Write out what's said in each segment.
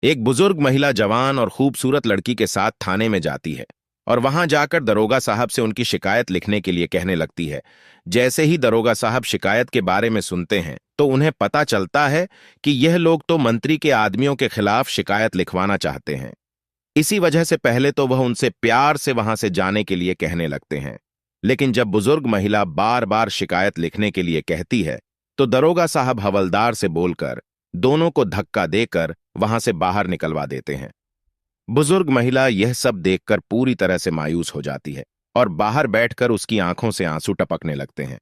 एक बुजुर्ग महिला जवान और खूबसूरत लड़की के साथ थाने में जाती है और वहां जाकर दरोगा साहब से उनकी शिकायत लिखने के लिए कहने लगती है। जैसे ही दरोगा साहब शिकायत के बारे में सुनते हैं तो उन्हें पता चलता है कि यह लोग तो मंत्री के आदमियों के खिलाफ शिकायत लिखवाना चाहते हैं। इसी वजह से पहले तो वह उनसे प्यार से वहां से जाने के लिए कहने लगते हैं, लेकिन जब बुजुर्ग महिला बार बार शिकायत लिखने के लिए कहती है तो दरोगा साहब हवलदार से बोलकर दोनों को धक्का देकर वहां से बाहर निकलवा देते हैं। बुजुर्ग महिला यह सब देखकर पूरी तरह से मायूस हो जाती है और बाहर बैठकर उसकी आंखों से आंसू टपकने लगते हैं।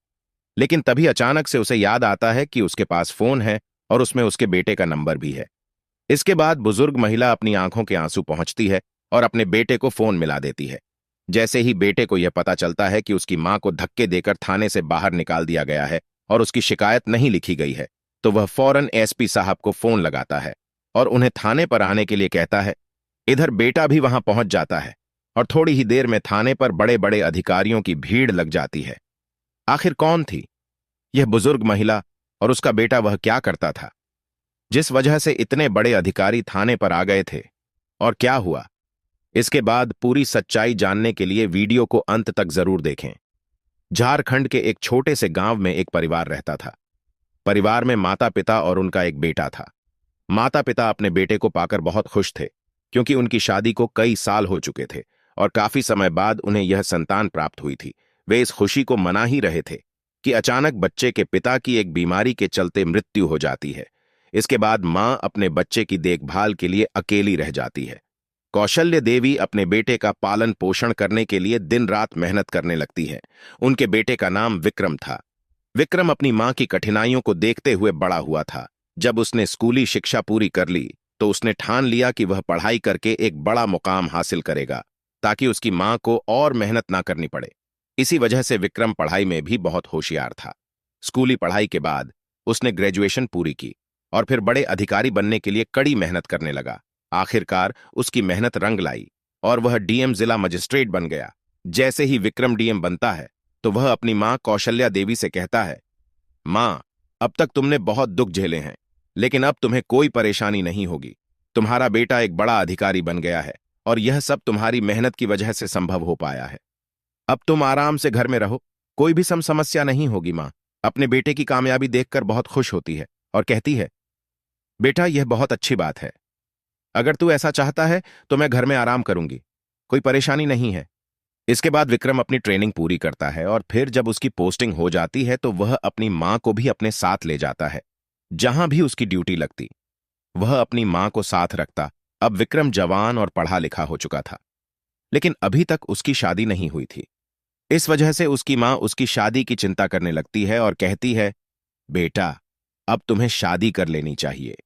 लेकिन तभी अचानक से उसे याद आता है कि उसके पास फोन है और उसमें उसके बेटे का नंबर भी है। इसके बाद बुजुर्ग महिला अपनी आंखों के आंसू पहुंचती है और अपने बेटे को फोन मिला देती है। जैसे ही बेटे को यह पता चलता है कि उसकी मां को धक्के देकर थाने से बाहर निकाल दिया गया है और उसकी शिकायत नहीं लिखी गई है, तो वह फौरन एसपी साहब को फोन लगाता है और उन्हें थाने पर आने के लिए कहता है। इधर बेटा भी वहां पहुंच जाता है और थोड़ी ही देर में थाने पर बड़े बड़े अधिकारियों की भीड़ लग जाती है। आखिर कौन थी यह बुजुर्ग महिला और उसका बेटा? वह क्या करता था जिस वजह से इतने बड़े अधिकारी थाने पर आ गए थे, और क्या हुआ? इसके बाद पूरी सच्चाई जानने के लिए वीडियो को अंत तक जरूर देखें। झारखंड के एक छोटे से गांव में एक परिवार रहता था। परिवार में माता पिता और उनका एक बेटा था। माता पिता अपने बेटे को पाकर बहुत खुश थे, क्योंकि उनकी शादी को कई साल हो चुके थे और काफी समय बाद उन्हें यह संतान प्राप्त हुई थी। वे इस खुशी को मना ही रहे थे कि अचानक बच्चे के पिता की एक बीमारी के चलते मृत्यु हो जाती है। इसके बाद मां अपने बच्चे की देखभाल के लिए अकेली रह जाती है। कौशल्य देवी अपने बेटे का पालन पोषण करने के लिए दिन रात मेहनत करने लगती है। उनके बेटे का नाम विक्रम था। विक्रम अपनी मां की कठिनाइयों को देखते हुए बड़ा हुआ था। जब उसने स्कूली शिक्षा पूरी कर ली तो उसने ठान लिया कि वह पढ़ाई करके एक बड़ा मुकाम हासिल करेगा, ताकि उसकी मां को और मेहनत ना करनी पड़े। इसी वजह से विक्रम पढ़ाई में भी बहुत होशियार था। स्कूली पढ़ाई के बाद उसने ग्रेजुएशन पूरी की और फिर बड़े अधिकारी बनने के लिए कड़ी मेहनत करने लगा। आखिरकार उसकी मेहनत रंग लाई और वह डीएम जिला मजिस्ट्रेट बन गया। जैसे ही विक्रम डीएम बनता है तो वह अपनी मां कौशल्या देवी से कहता है, मां, अब तक तुमने बहुत दुख झेले हैं, लेकिन अब तुम्हें कोई परेशानी नहीं होगी। तुम्हारा बेटा एक बड़ा अधिकारी बन गया है और यह सब तुम्हारी मेहनत की वजह से संभव हो पाया है। अब तुम आराम से घर में रहो, कोई भी समस्या नहीं होगी। मां अपने बेटे की कामयाबी देखकर बहुत खुश होती है और कहती है, बेटा यह बहुत अच्छी बात है। अगर तू ऐसा चाहता है तो मैं घर में आराम करूंगी, कोई परेशानी नहीं है। इसके बाद विक्रम अपनी ट्रेनिंग पूरी करता है और फिर जब उसकी पोस्टिंग हो जाती है तो वह अपनी मां को भी अपने साथ ले जाता है। जहां भी उसकी ड्यूटी लगती वह अपनी मां को साथ रखता। अब विक्रम जवान और पढ़ा लिखा हो चुका था, लेकिन अभी तक उसकी शादी नहीं हुई थी। इस वजह से उसकी मां उसकी शादी की चिंता करने लगती है और कहती है, बेटा अब तुम्हें शादी कर लेनी चाहिए।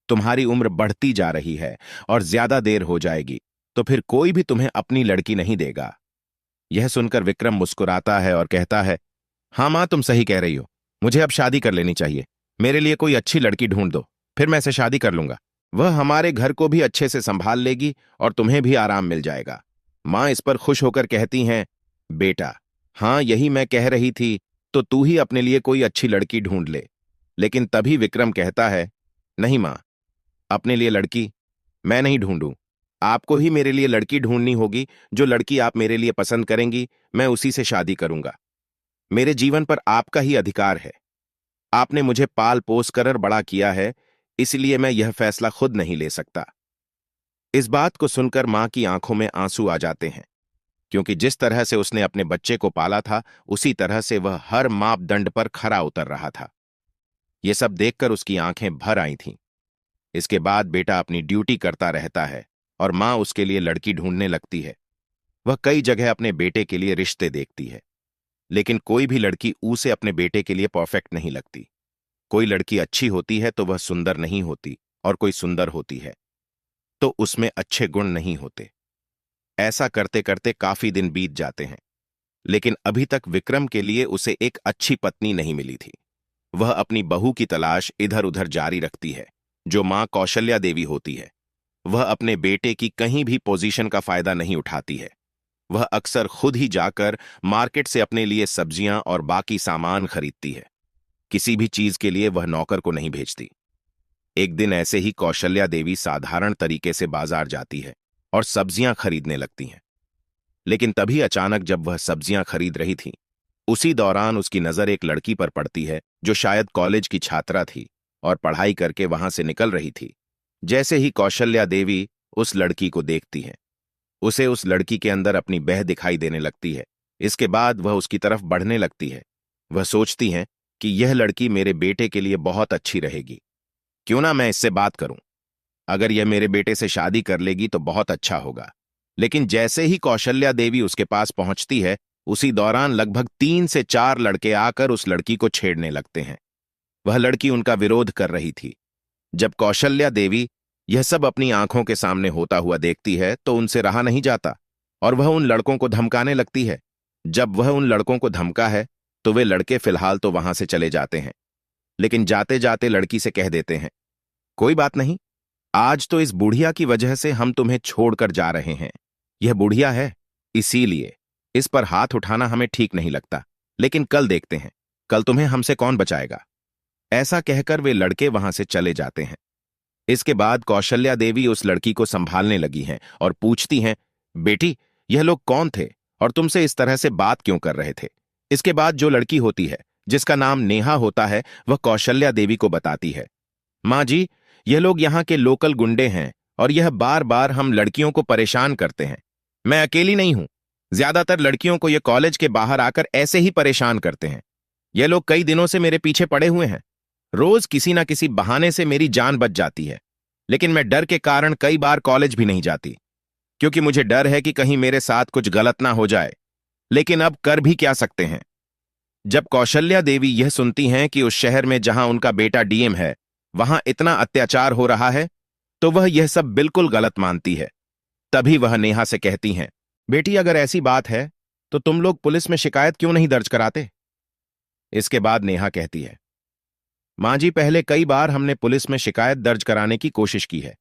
तुम्हारी उम्र बढ़ती जा रही है और ज्यादा देर हो जाएगी तो फिर कोई भी तुम्हें अपनी लड़की नहीं देगा। यह सुनकर विक्रम मुस्कुराता है और कहता है, हाँ मां, तुम सही कह रही हो, मुझे अब शादी कर लेनी चाहिए। मेरे लिए कोई अच्छी लड़की ढूंढ दो, फिर मैं इसे शादी कर लूंगा। वह हमारे घर को भी अच्छे से संभाल लेगी और तुम्हें भी आराम मिल जाएगा। मां इस पर खुश होकर कहती हैं, बेटा हाँ यही मैं कह रही थी, तो तू ही अपने लिए कोई अच्छी लड़की ढूंढ ले। लेकिन तभी विक्रम कहता है, नहीं मां, अपने लिए लड़की मैं नहीं ढूंढूं, आपको ही मेरे लिए लड़की ढूंढनी होगी। जो लड़की आप मेरे लिए पसंद करेंगी मैं उसी से शादी करूंगा। मेरे जीवन पर आपका ही अधिकार है। आपने मुझे पाल पोस कर बड़ा किया है, इसलिए मैं यह फैसला खुद नहीं ले सकता। इस बात को सुनकर मां की आंखों में आंसू आ जाते हैं, क्योंकि जिस तरह से उसने अपने बच्चे को पाला था उसी तरह से वह हर मापदंड पर खरा उतर रहा था। यह सब देखकर उसकी आंखें भर आई थीं। इसके बाद बेटा अपनी ड्यूटी करता रहता है और मां उसके लिए लड़की ढूंढने लगती है। वह कई जगह अपने बेटे के लिए रिश्ते देखती है, लेकिन कोई भी लड़की उसे अपने बेटे के लिए परफेक्ट नहीं लगती। कोई लड़की अच्छी होती है तो वह सुंदर नहीं होती, और कोई सुंदर होती है तो उसमें अच्छे गुण नहीं होते। ऐसा करते करते काफी दिन बीत जाते हैं, लेकिन अभी तक विक्रम के लिए उसे एक अच्छी पत्नी नहीं मिली थी। वह अपनी बहू की तलाश इधर उधर जारी रखती है, जो मां कौशल्या देवी होती है। वह अपने बेटे की कहीं भी पोजीशन का फायदा नहीं उठाती है। वह अक्सर खुद ही जाकर मार्केट से अपने लिए सब्जियां और बाकी सामान खरीदती है। किसी भी चीज के लिए वह नौकर को नहीं भेजती। एक दिन ऐसे ही कौशल्या देवी साधारण तरीके से बाजार जाती है और सब्जियां खरीदने लगती हैं। लेकिन तभी अचानक जब वह सब्जियां खरीद रही थी, उसी दौरान उसकी नजर एक लड़की पर पड़ती है जो शायद कॉलेज की छात्रा थी और पढ़ाई करके वहां से निकल रही थी। जैसे ही कौशल्या देवी उस लड़की को देखती है, उसे उस लड़की के अंदर अपनी बह दिखाई देने लगती है। इसके बाद वह उसकी तरफ बढ़ने लगती है। वह सोचती है कि यह लड़की मेरे बेटे के लिए बहुत अच्छी रहेगी, क्यों ना मैं इससे बात करूं। अगर यह मेरे बेटे से शादी कर लेगी तो बहुत अच्छा होगा। लेकिन जैसे ही कौशल्या देवी उसके पास पहुंचती है, उसी दौरान लगभग 3 से 4 लड़के आकर उस लड़की को छेड़ने लगते हैं। वह लड़की उनका विरोध कर रही थी। जब कौशल्या देवी यह सब अपनी आंखों के सामने होता हुआ देखती है तो उनसे रहा नहीं जाता और वह उन लड़कों को धमकाने लगती है। जब वह उन लड़कों को धमका है तो वे लड़के फिलहाल तो वहां से चले जाते हैं, लेकिन जाते जाते लड़की से कह देते हैं, कोई बात नहीं, आज तो इस बुढ़िया की वजह से हम तुम्हें छोड़कर जा रहे हैं। यह बुढ़िया है, इसीलिए इस पर हाथ उठाना हमें ठीक नहीं लगता, लेकिन कल देखते हैं, कल तुम्हें हमसे कौन बचाएगा। ऐसा कहकर वे लड़के वहां से चले जाते हैं। इसके बाद कौशल्या देवी उस लड़की को संभालने लगी हैं और पूछती हैं, बेटी, यह लोग कौन थे और तुमसे इस तरह से बात क्यों कर रहे थे। इसके बाद जो लड़की होती है, जिसका नाम नेहा होता है, वह कौशल्या देवी को बताती है, माँ जी, यह लोग यहाँ के लोकल गुंडे हैं और यह बार बार हम लड़कियों को परेशान करते हैं। मैं अकेली नहीं हूं, ज्यादातर लड़कियों को यह कॉलेज के बाहर आकर ऐसे ही परेशान करते हैं। यह लोग कई दिनों से मेरे पीछे पड़े हुए हैं। रोज किसी ना किसी बहाने से मेरी जान बच जाती है, लेकिन मैं डर के कारण कई बार कॉलेज भी नहीं जाती, क्योंकि मुझे डर है कि कहीं मेरे साथ कुछ गलत ना हो जाए। लेकिन अब कर भी क्या सकते हैं। जब कौशल्या देवी यह सुनती हैं कि उस शहर में जहां उनका बेटा डीएम है, वहां इतना अत्याचार हो रहा है, तो वह यह सब बिल्कुल गलत मानती है। तभी वह नेहा से कहती हैं, बेटी, अगर ऐसी बात है तो तुम लोग पुलिस में शिकायत क्यों नहीं दर्ज कराते। इसके बाद नेहा कहती है, मां जी, पहले कई बार हमने पुलिस में शिकायत दर्ज कराने की कोशिश की है,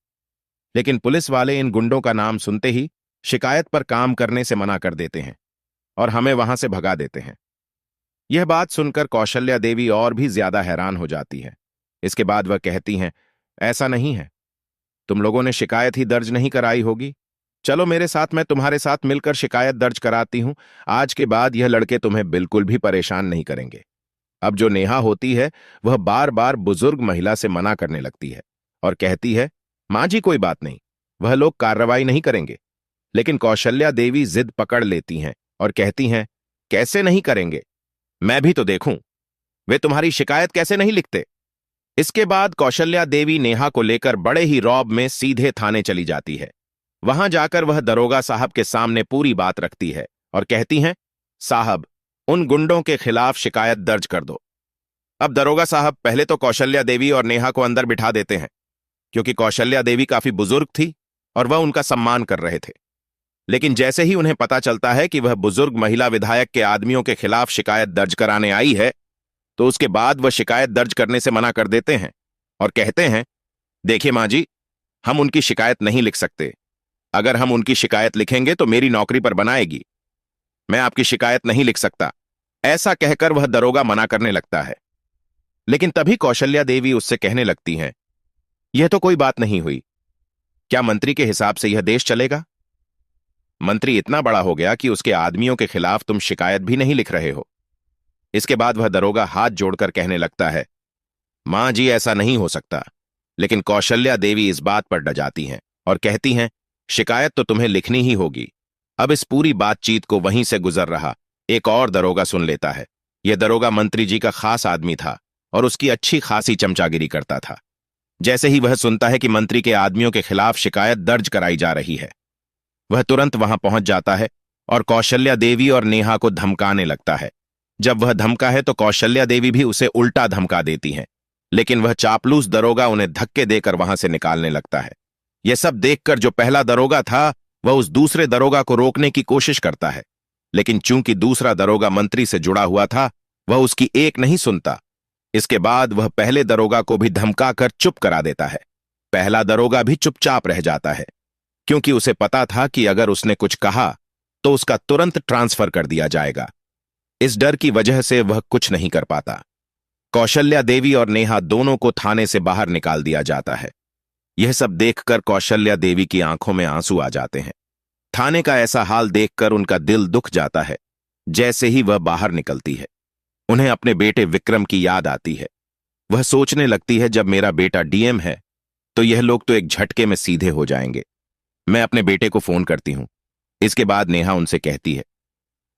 लेकिन पुलिस वाले इन गुंडों का नाम सुनते ही शिकायत पर काम करने से मना कर देते हैं और हमें वहां से भगा देते हैं। यह बात सुनकर कौशल्या देवी और भी ज्यादा हैरान हो जाती है। इसके बाद वह कहती हैं, ऐसा नहीं है, तुम लोगों ने शिकायत ही दर्ज नहीं कराई होगी। चलो मेरे साथ, मैं तुम्हारे साथ मिलकर शिकायत दर्ज कराती हूं। आज के बाद यह लड़के तुम्हें बिल्कुल भी परेशान नहीं करेंगे। अब जो नेहा होती है, वह बार बार बुजुर्ग महिला से मना करने लगती है और कहती है, मां जी, कोई बात नहीं, वह लोग कार्रवाई नहीं करेंगे। लेकिन कौशल्या देवी जिद पकड़ लेती हैं और कहती हैं, कैसे नहीं करेंगे, मैं भी तो देखूं, वे तुम्हारी शिकायत कैसे नहीं लिखते। इसके बाद कौशल्या देवी नेहा को लेकर बड़े ही रौब में सीधे थाने चली जाती है। वहां जाकर वह दरोगा साहब के सामने पूरी बात रखती है और कहती हैं, साहब, उन गुंडों के खिलाफ शिकायत दर्ज कर दो। अब दरोगा साहब पहले तो कौशल्या देवी और नेहा को अंदर बिठा देते हैं, क्योंकि कौशल्या देवी काफी बुजुर्ग थी और वह उनका सम्मान कर रहे थे। लेकिन जैसे ही उन्हें पता चलता है कि वह बुजुर्ग महिला विधायक के आदमियों के खिलाफ शिकायत दर्ज कराने आई है, तो उसके बाद वह शिकायत दर्ज करने से मना कर देते हैं और कहते हैं, देखिए मां जी, हम उनकी शिकायत नहीं लिख सकते। अगर हम उनकी शिकायत लिखेंगे तो मेरी नौकरी पर बनाएगी। मैं आपकी शिकायत नहीं लिख सकता। ऐसा कहकर वह दरोगा मना करने लगता है। लेकिन तभी कौशल्या देवी उससे कहने लगती हैं, यह तो कोई बात नहीं हुई। क्या मंत्री के हिसाब से यह देश चलेगा? मंत्री इतना बड़ा हो गया कि उसके आदमियों के खिलाफ तुम शिकायत भी नहीं लिख रहे हो। इसके बाद वह दरोगा हाथ जोड़कर कहने लगता है, मां जी, ऐसा नहीं हो सकता। लेकिन कौशल्या देवी इस बात पर डजाती हैं और कहती हैं, शिकायत तो तुम्हें लिखनी ही होगी। अब इस पूरी बातचीत को वहीं से गुजर रहा एक और दरोगा सुन लेता है। यह दरोगा मंत्री जी का खास आदमी था और उसकी अच्छी खासी चमचागिरी करता था। जैसे ही वह सुनता है कि मंत्री के आदमियों के खिलाफ शिकायत दर्ज कराई जा रही है, वह तुरंत वहां पहुंच जाता है और कौशल्या देवी और नेहा को धमकाने लगता है। जब वह धमका है तो कौशल्या देवी भी उसे उल्टा धमका देती हैं, लेकिन वह चापलूस दरोगा उन्हें धक्के देकर वहां से निकालने लगता है। यह सब देखकर जो पहला दरोगा था, वह उस दूसरे दरोगा को रोकने की कोशिश करता है, लेकिन चूंकि दूसरा दरोगा मंत्री से जुड़ा हुआ था, वह उसकी एक नहीं सुनता। इसके बाद वह पहले दरोगा को भी धमकाकर चुप करा देता है। पहला दरोगा भी चुपचाप रह जाता है, क्योंकि उसे पता था कि अगर उसने कुछ कहा तो उसका तुरंत ट्रांसफर कर दिया जाएगा। इस डर की वजह से वह कुछ नहीं कर पाता। कौशल्या देवी और नेहा दोनों को थाने से बाहर निकाल दिया जाता है। यह सब देखकर कौशल्या देवी की आंखों में आंसू आ जाते हैं। थाने का ऐसा हाल देखकर उनका दिल दुख जाता है। जैसे ही वह बाहर निकलती है, उन्हें अपने बेटे विक्रम की याद आती है। वह सोचने लगती है, जब मेरा बेटा डीएम है तो यह लोग तो एक झटके में सीधे हो जाएंगे। मैं अपने बेटे को फोन करती हूं। इसके बाद नेहा उनसे कहती है,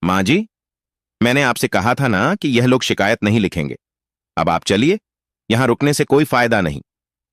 मां जी, मैंने आपसे कहा था ना कि यह लोग शिकायत नहीं लिखेंगे। अब आप चलिए, यहां रुकने से कोई फायदा नहीं।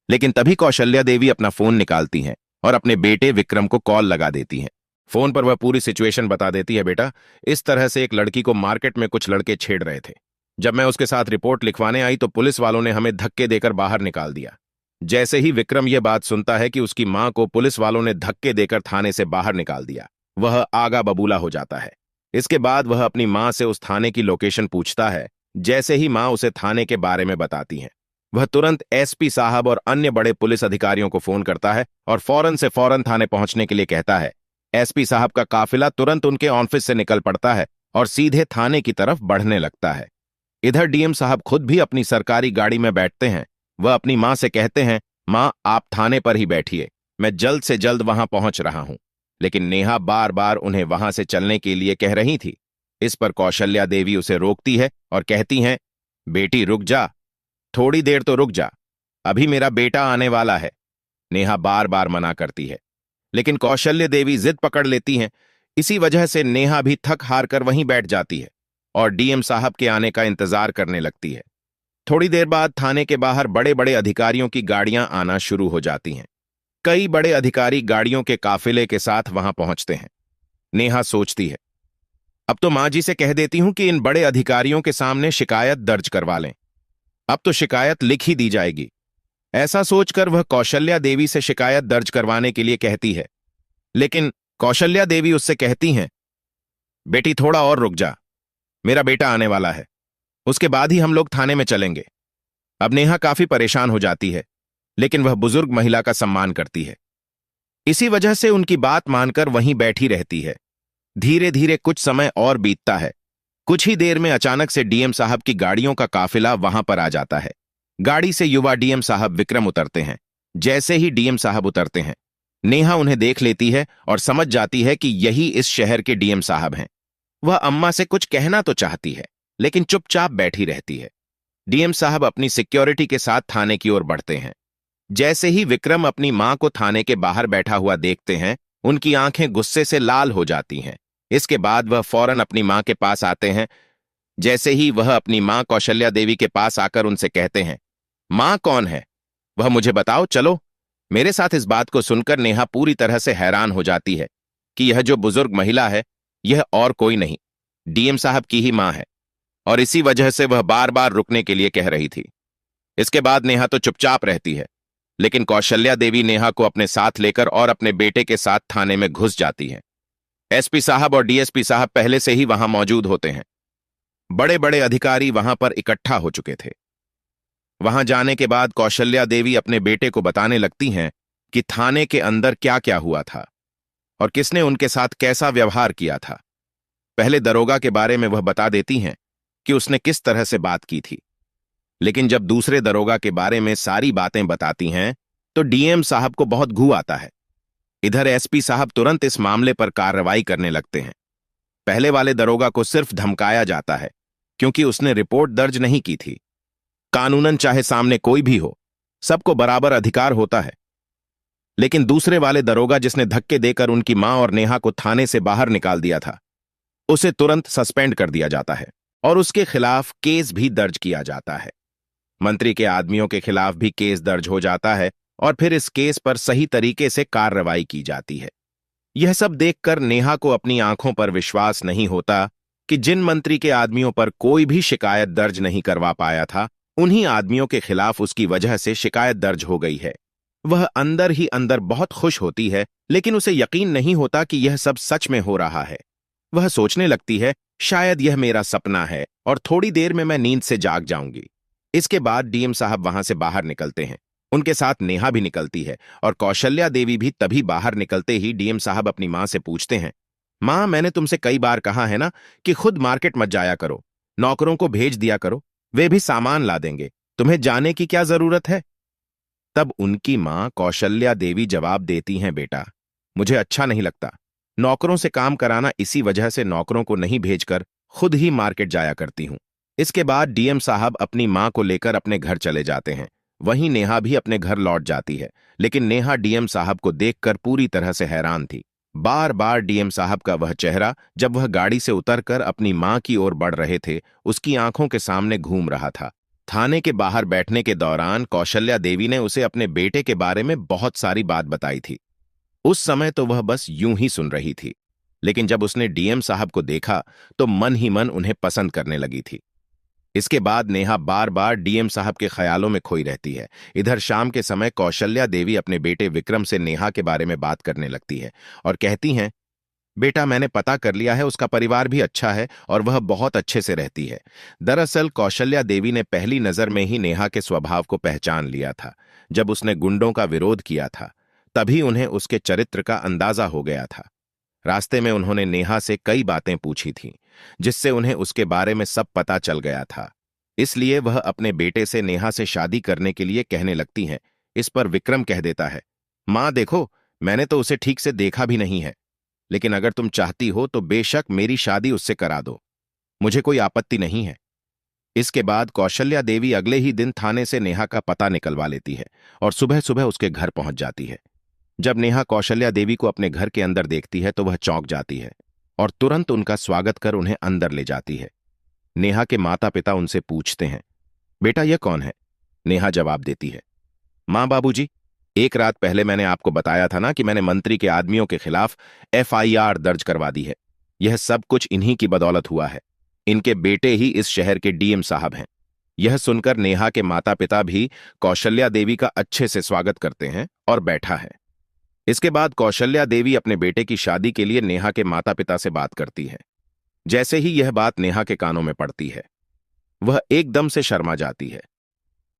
लेकिन तभी कौशल्या देवी अपना फोन निकालती हैं और अपने बेटे विक्रम को कॉल लगा देती हैं। फोन पर वह पूरी सिचुएशन बता देती है, बेटा, इस तरह से एक लड़की को मार्केट में कुछ लड़के छेड़ रहे थे। जब मैं उसके साथ रिपोर्ट लिखवाने आई तो पुलिस वालों ने हमें धक्के देकर बाहर निकाल दिया। जैसे ही विक्रम यह बात सुनता है कि उसकी मां को पुलिस वालों ने धक्के देकर थाने से बाहर निकाल दिया, वह आगा बबूला हो जाता है। इसके बाद वह अपनी मां से उस थाने की लोकेशन पूछता है। जैसे ही मां उसे थाने के बारे में बताती हैं, वह तुरंत एसपी साहब और अन्य बड़े पुलिस अधिकारियों को फोन करता है और फौरन से फौरन थाने पहुंचने के लिए कहता है। एसपी साहब का काफिला तुरंत उनके ऑफिस से निकल पड़ता है और सीधे थाने की तरफ बढ़ने लगता है। इधर डीएम साहब खुद भी अपनी सरकारी गाड़ी में बैठते हैं। वह अपनी मां से कहते हैं, मां, आप थाने पर ही बैठिए, मैं जल्द से जल्द वहां पहुंच रहा हूं। लेकिन नेहा बार बार उन्हें वहां से चलने के लिए कह रही थी। इस पर कौशल्या देवी उसे रोकती है और कहती हैं, बेटी रुक जा, थोड़ी देर तो रुक जा, अभी मेरा बेटा आने वाला है। नेहा बार बार मना करती है, लेकिन कौशल्या देवी जिद पकड़ लेती हैं। इसी वजह से नेहा भी थक हार कर वहीं बैठ जाती है और डीएम साहब के आने का इंतजार करने लगती है। थोड़ी देर बाद थाने के बाहर बड़े बड़े अधिकारियों की गाड़ियां आना शुरू हो जाती हैं। कई बड़े अधिकारी गाड़ियों के काफिले के साथ वहां पहुंचते हैं। नेहा सोचती है, अब तो मां जी से कह देती हूं कि इन बड़े अधिकारियों के सामने शिकायत दर्ज करवा लें। अब तो शिकायत लिख ही दी जाएगी। ऐसा सोचकर वह कौशल्या देवी से शिकायत दर्ज करवाने के लिए कहती है। लेकिन कौशल्या देवी उससे कहती हैं, बेटी थोड़ा और रुक जा, मेरा बेटा आने वाला है, उसके बाद ही हम लोग थाने में चलेंगे। अब नेहा काफी परेशान हो जाती है, लेकिन वह बुजुर्ग महिला का सम्मान करती है। इसी वजह से उनकी बात मानकर वहीं बैठी रहती है। धीरे धीरे कुछ समय और बीतता है। कुछ ही देर में अचानक से डीएम साहब की गाड़ियों का काफिला वहां पर आ जाता है। गाड़ी से युवा डीएम साहब विक्रम उतरते हैं। जैसे ही डीएम साहब उतरते हैं, नेहा उन्हें देख लेती है और समझ जाती है कि यही इस शहर के डीएम साहब हैं। वह अम्मा से कुछ कहना तो चाहती है, लेकिन चुपचाप बैठी रहती है। डीएम साहब अपनी सिक्योरिटी के साथ थाने की ओर बढ़ते हैं। जैसे ही विक्रम अपनी मां को थाने के बाहर बैठा हुआ देखते हैं, उनकी आंखें गुस्से से लाल हो जाती हैं। इसके बाद वह फौरन अपनी मां के पास आते हैं। जैसे ही वह अपनी मां कौशल्या देवी के पास आकर उनसे कहते हैं, मां कौन है, वह मुझे बताओ, चलो। मेरे साथ इस बात को सुनकर नेहा पूरी तरह से हैरान हो जाती है कि यह जो बुजुर्ग महिला है, यह और कोई नहीं, डीएम साहब की ही मां है, और इसी वजह से वह बार बार रुकने के लिए कह रही थी। इसके बाद नेहा तो चुपचाप रहती है, लेकिन कौशल्या देवी नेहा को अपने साथ लेकर और अपने बेटे के साथ थाने में घुस जाती हैं। एसपी साहब और डीएसपी साहब पहले से ही वहां मौजूद होते हैं। बड़े बड़े अधिकारी वहां पर इकट्ठा हो चुके थे। वहां जाने के बाद कौशल्या देवी अपने बेटे को बताने लगती हैं कि थाने के अंदर क्या क्या हुआ था और किसने उनके साथ कैसा व्यवहार किया था। पहले दरोगा के बारे में वह बता देती हैं कि उसने किस तरह से बात की थी, लेकिन जब दूसरे दरोगा के बारे में सारी बातें बताती हैं तो डीएम साहब को बहुत घू आता है। इधर एसपी साहब तुरंत इस मामले पर कार्रवाई करने लगते हैं। पहले वाले दरोगा को सिर्फ धमकाया जाता है क्योंकि उसने रिपोर्ट दर्ज नहीं की थी। कानूनन चाहे सामने कोई भी हो, सबको बराबर अधिकार होता है। लेकिन दूसरे वाले दरोगा जिसने धक्के देकर उनकी मां और नेहा को थाने से बाहर निकाल दिया था, उसे तुरंत सस्पेंड कर दिया जाता है और उसके खिलाफ केस भी दर्ज किया जाता है। मंत्री के आदमियों के खिलाफ भी केस दर्ज हो जाता है और फिर इस केस पर सही तरीके से कार्रवाई की जाती है। यह सब देखकर नेहा को अपनी आंखों पर विश्वास नहीं होता कि जिन मंत्री के आदमियों पर कोई भी शिकायत दर्ज नहीं करवा पाया था, उन्हीं आदमियों के खिलाफ उसकी वजह से शिकायत दर्ज हो गई है। वह अंदर ही अंदर बहुत खुश होती है, लेकिन उसे यकीन नहीं होता कि यह सब सच में हो रहा है। वह सोचने लगती है, शायद यह मेरा सपना है और थोड़ी देर में मैं नींद से जाग जाऊंगी। इसके बाद डीएम साहब वहां से बाहर निकलते हैं। उनके साथ नेहा भी निकलती है और कौशल्या देवी भी तभी बाहर निकलते ही डीएम साहब अपनी मां से पूछते हैं, मां, मैंने तुमसे कई बार कहा है ना कि खुद मार्केट मत जाया करो, नौकरों को भेज दिया करो। वे भी सामान ला देंगे, तुम्हें जाने की क्या जरूरत है? तब उनकी मां कौशल्या देवी जवाब देती हैं, बेटा, मुझे अच्छा नहीं लगता। नौकरों से काम कराना, इसी वजह से नौकरों को नहीं भेजकर खुद ही मार्केट जाया करती हूं। इसके बाद डीएम साहब अपनी मां को लेकर अपने घर चले जाते हैं। वहीं नेहा भी अपने घर लौट जाती है, लेकिन नेहा डीएम साहब को देखकर पूरी तरह से हैरान थी। बार बार डीएम साहब का वह चेहरा, जब वह गाड़ी से उतरकर अपनी मां की ओर बढ़ रहे थे, उसकी आंखों के सामने घूम रहा था। थाने के बाहर बैठने के दौरान कौशल्या देवी ने उसे अपने बेटे के बारे में बहुत सारी बात बताई थी। उस समय तो वह बस यूं ही सुन रही थी, लेकिन जब उसने डीएम साहब को देखा तो मन ही मन उन्हें पसंद करने लगी थी। इसके बाद नेहा बार बार डीएम साहब के ख्यालों में खोई रहती है। इधर शाम के समय कौशल्या देवी अपने बेटे विक्रम से नेहा के बारे में बात करने लगती है और कहती हैं, बेटा, मैंने पता कर लिया है, उसका परिवार भी अच्छा है और वह बहुत अच्छे से रहती है। दरअसल कौशल्या देवी ने पहली नजर में ही नेहा के स्वभाव को पहचान लिया था। जब उसने गुंडों का विरोध किया था, तभी उन्हें उसके चरित्र का अंदाजा हो गया था। रास्ते में उन्होंने नेहा से कई बातें पूछी थीं, जिससे उन्हें उसके बारे में सब पता चल गया था। इसलिए वह अपने बेटे से नेहा से शादी करने के लिए कहने लगती हैं। इस पर विक्रम कह देता है, मां देखो, मैंने तो उसे ठीक से देखा भी नहीं है, लेकिन अगर तुम चाहती हो तो बेशक मेरी शादी उससे करा दो, मुझे कोई आपत्ति नहीं है। इसके बाद कौशल्या देवी अगले ही दिन थाने से नेहा का पता निकलवा लेती है और सुबह सुबह उसके घर पहुंच जाती है। जब नेहा कौशल्या देवी को अपने घर के अंदर देखती है तो वह चौंक जाती है और तुरंत उनका स्वागत कर उन्हें अंदर ले जाती है। नेहा के माता पिता उनसे पूछते हैं, बेटा यह कौन है? नेहा जवाब देती है, मां बाबूजी, एक रात पहले मैंने आपको बताया था ना कि मैंने मंत्री के आदमियों के खिलाफ एफआईआर दर्ज करवा दी है। यह सब कुछ इन्हीं की बदौलत हुआ है। इनके बेटे ही इस शहर के डीएम साहब हैं। यह सुनकर नेहा के माता पिता भी कौशल्या देवी का अच्छे से स्वागत करते हैं और बैठा है। इसके बाद कौशल्या देवी अपने बेटे की शादी के लिए नेहा के माता पिता से बात करती है। जैसे ही यह बात नेहा के कानों में पड़ती है, वह एकदम से शर्मा जाती है,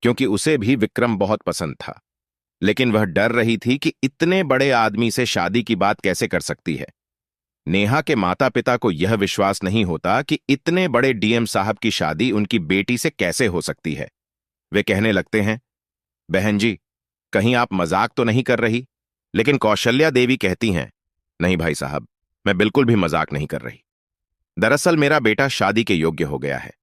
क्योंकि उसे भी विक्रम बहुत पसंद था। लेकिन वह डर रही थी कि इतने बड़े आदमी से शादी की बात कैसे कर सकती है। नेहा के माता पिता को यह विश्वास नहीं होता कि इतने बड़े डीएम साहब की शादी उनकी बेटी से कैसे हो सकती है। वे कहने लगते हैं, बहन जी, कहीं आप मजाक तो नहीं कर रही? लेकिन कौशल्या देवी कहती हैं, नहीं भाई साहब, मैं बिल्कुल भी मजाक नहीं कर रही। दरअसल मेरा बेटा शादी के योग्य हो गया है,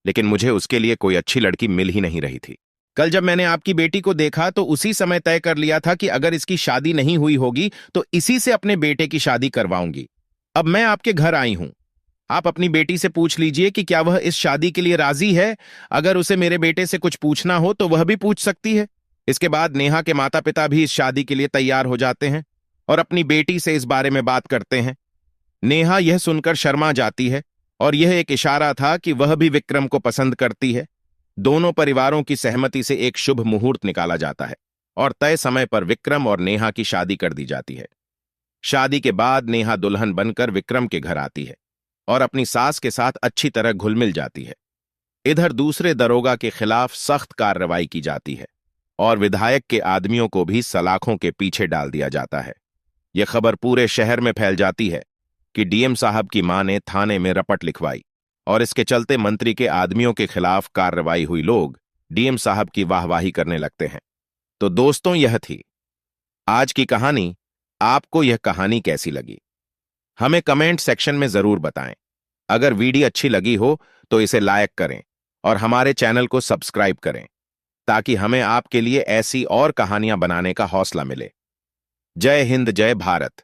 लेकिन मुझे उसके लिए कोई अच्छी लड़की मिल ही नहीं रही थी। कल जब मैंने आपकी बेटी को देखा तो उसी समय तय कर लिया था कि अगर इसकी शादी नहीं हुई होगी तो इसी से अपने बेटे की शादी करवाऊंगी। अब मैं आपके घर आई हूं। आप अपनी बेटी से पूछ लीजिए कि क्या वह इस शादी के लिए राजी है। अगर उसे मेरे बेटे से कुछ पूछना हो तो वह भी पूछ सकती है। इसके बाद नेहा के माता पिता भी इस शादी के लिए तैयार हो जाते हैं और अपनी बेटी से इस बारे में बात करते हैं। नेहा यह सुनकर शर्मा जाती है और यह एक इशारा था कि वह भी विक्रम को पसंद करती है। दोनों परिवारों की सहमति से एक शुभ मुहूर्त निकाला जाता है और तय समय पर विक्रम और नेहा की शादी कर दी जाती है। शादी के बाद नेहा दुल्हन बनकर विक्रम के घर आती है और अपनी सास के साथ अच्छी तरह घुल मिल जाती है। इधर दूसरे दरोगा के खिलाफ सख्त कार्रवाई की जाती है और विधायक के आदमियों को भी सलाखों के पीछे डाल दिया जाता है। यह खबर पूरे शहर में फैल जाती है कि डीएम साहब की मां ने थाने में रपट लिखवाई और इसके चलते मंत्री के आदमियों के खिलाफ कार्रवाई हुई लोग डीएम साहब की वाहवाही करने लगते हैं। तो दोस्तों, यह थी आज की कहानी। आपको यह कहानी कैसी लगी, हमें कमेंट सेक्शन में जरूर बताएं। अगर वीडियो अच्छी लगी हो तो इसे लाइक करें और हमारे चैनल को सब्सक्राइब करें, ताकि हमें आपके लिए ऐसी और कहानियां बनाने का हौसला मिले। जय हिंद, जय भारत।